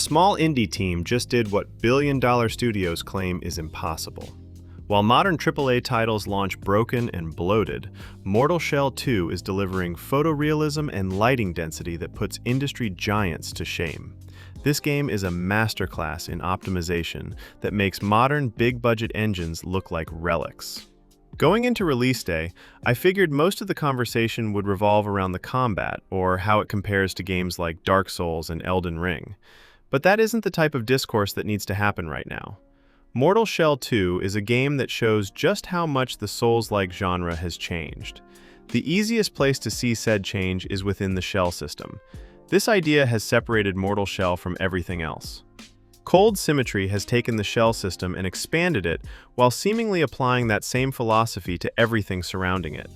small indie team just did what billion-dollar studios claim is impossible. While modern AAA titles launch broken and bloated, Mortal Shell 2 is delivering photorealism and lighting density that puts industry giants to shame. This game is a masterclass in optimization that makes modern big-budget engines look like relics. Going into release day, I figured most of the conversation would revolve around the combat, or how it compares to games like Dark Souls and Elden Ring. But that isn't the type of discourse that needs to happen right now. Mortal Shell 2 is a game that shows just how much the Souls-like genre has changed. The easiest place to see said change is within the shell system. This idea has separated Mortal Shell from everything else. Cold Symmetry has taken the shell system and expanded it while seemingly applying that same philosophy to everything surrounding it.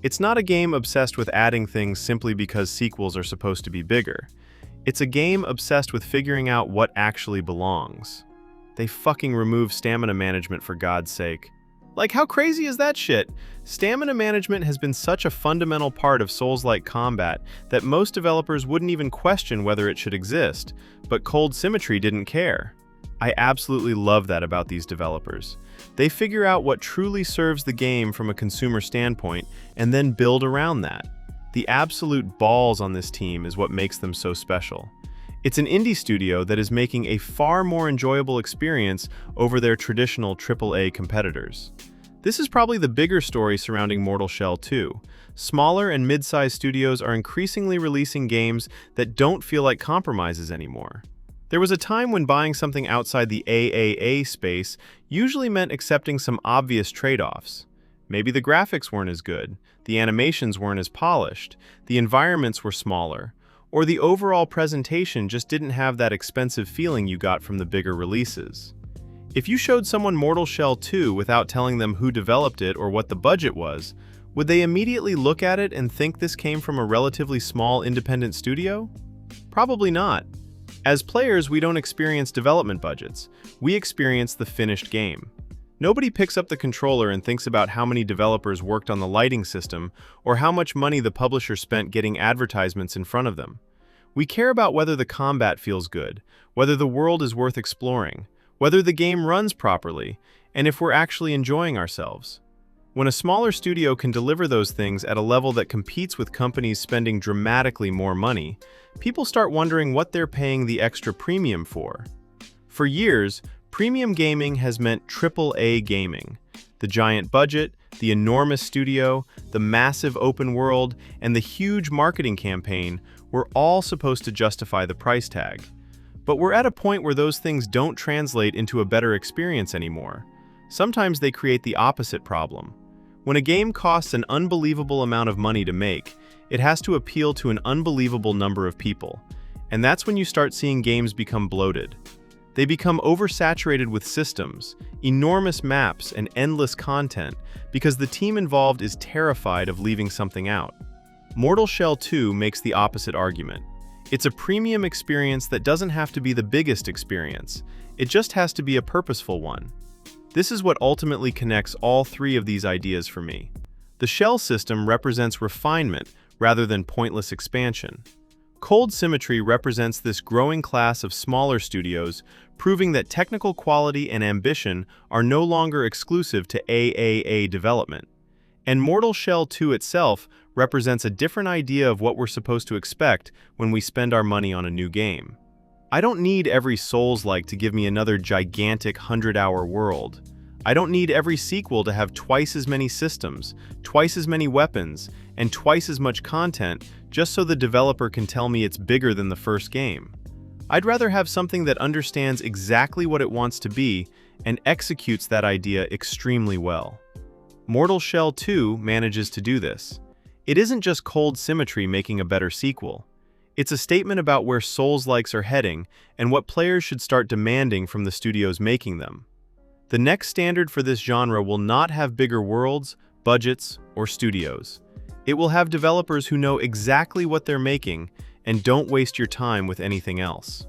It's not a game obsessed with adding things simply because sequels are supposed to be bigger. It's a game obsessed with figuring out what actually belongs. They fucking remove stamina management, for God's sake. Like, how crazy is that shit? Stamina management has been such a fundamental part of Souls-like combat that most developers wouldn't even question whether it should exist, but Cold Symmetry didn't care. I absolutely love that about these developers. They figure out what truly serves the game from a consumer standpoint and then build around that. The absolute balls on this team is what makes them so special. It's an indie studio that is making a far more enjoyable experience over their traditional AAA competitors. This is probably the bigger story surrounding Mortal Shell 2. Smaller and mid-sized studios are increasingly releasing games that don't feel like compromises anymore. There was a time when buying something outside the AAA space usually meant accepting some obvious trade-offs. Maybe the graphics weren't as good, the animations weren't as polished, the environments were smaller, or the overall presentation just didn't have that expensive feeling you got from the bigger releases. If you showed someone Mortal Shell 2 without telling them who developed it or what the budget was, would they immediately look at it and think this came from a relatively small independent studio? Probably not. As players, we don't experience development budgets. We experience the finished game. Nobody picks up the controller and thinks about how many developers worked on the lighting system or how much money the publisher spent getting advertisements in front of them. We care about whether the combat feels good, whether the world is worth exploring, whether the game runs properly, and if we're actually enjoying ourselves. When a smaller studio can deliver those things at a level that competes with companies spending dramatically more money, people start wondering what they're paying the extra premium for. For years, premium gaming has meant AAA gaming. The giant budget, the enormous studio, the massive open world, and the huge marketing campaign were all supposed to justify the price tag. But we're at a point where those things don't translate into a better experience anymore. Sometimes they create the opposite problem. When a game costs an unbelievable amount of money to make, it has to appeal to an unbelievable number of people. And that's when you start seeing games become bloated. They become oversaturated with systems, enormous maps, and endless content because the team involved is terrified of leaving something out. Mortal Shell 2 makes the opposite argument. It's a premium experience that doesn't have to be the biggest experience. It just has to be a purposeful one. This is what ultimately connects all three of these ideas for me. The shell system represents refinement rather than pointless expansion. Cold Symmetry represents this growing class of smaller studios, proving that technical quality and ambition are no longer exclusive to AAA development. And Mortal Shell 2 itself represents a different idea of what we're supposed to expect when we spend our money on a new game. I don't need every Souls-like to give me another gigantic 100-hour world. I don't need every sequel to have twice as many systems, twice as many weapons, and twice as much content just so the developer can tell me it's bigger than the first game. I'd rather have something that understands exactly what it wants to be and executes that idea extremely well. Mortal Shell 2 manages to do this. It isn't just Cold Symmetry making a better sequel. It's a statement about where Souls-likes are heading and what players should start demanding from the studios making them. The next standard for this genre will not have bigger worlds, budgets, or studios. It will have developers who know exactly what they're making and don't waste your time with anything else.